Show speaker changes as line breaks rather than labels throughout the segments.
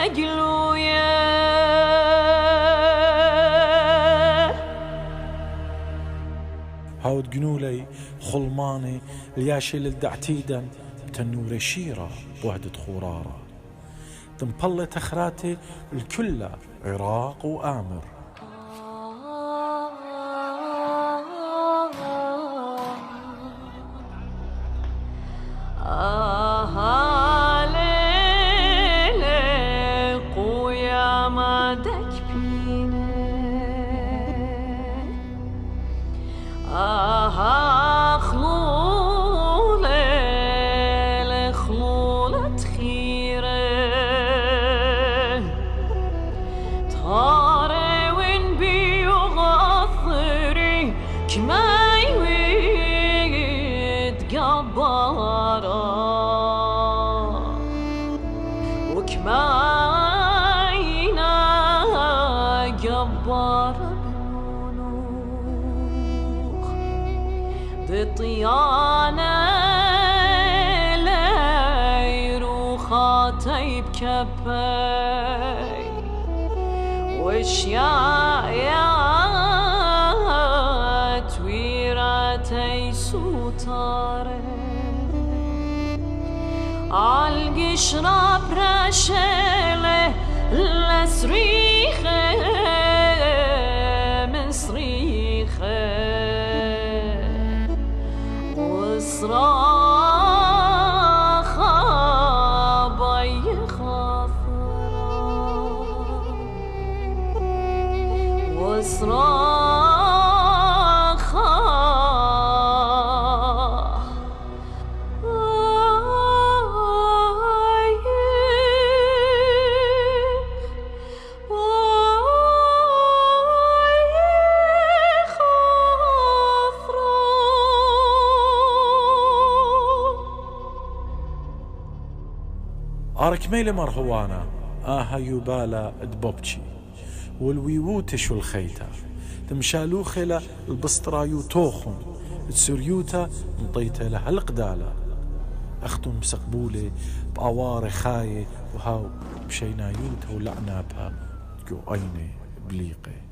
قلوية
هاود قنولي خلماني الياشي للدعتيدا بتنور شيرة بوهدة خورارة تنبلة تخراتي الكلة عراق وآمر
طيانة ليرو خاطيب كبي وشيايات ويراتي سوطاري عالقشرة برشلة لسريخة من صريخة صراخة بي خافرة وصراخة
أرك ميلي مرهوانا يوبالا دبوبتشي والويوتش والخيتا تمشالو خلا البسطرايو توخن تسريوتا مطيتا لها القدالة أختم سقبولي بأوار خاية وهاو بشينايوتا ولعنابها جو أيني بليقي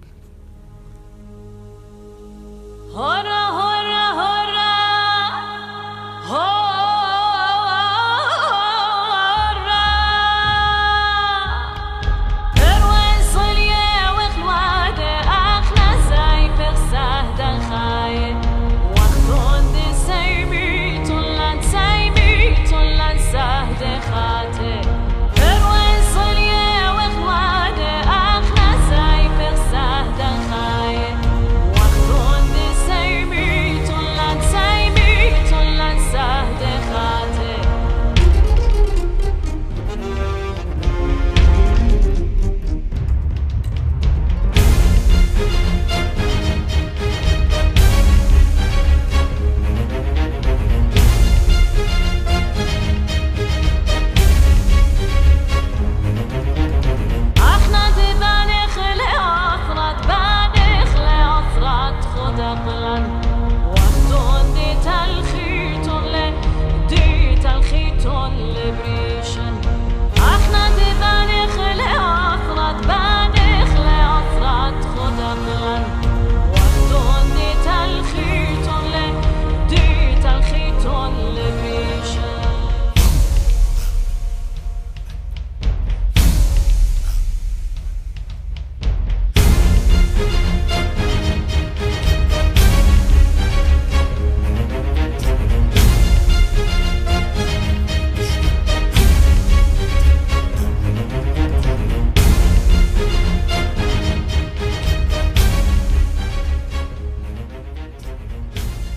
هرا هرا هرا هرا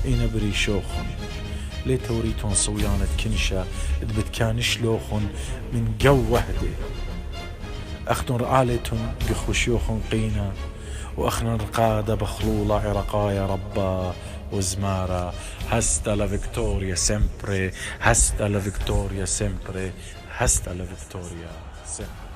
إينا بريشوخن لي توريتون صويانة كنشة دبت كان شلوخن من جو وحدة أختن رقالتن بخشيوخن قينا وأخنا رقادة بخلولة عرقايا ربا وزمارة هستا لفيكتوريا سيمبري هستا لفيكتوريا سيمبري هستا لفيكتوريا سيمبري.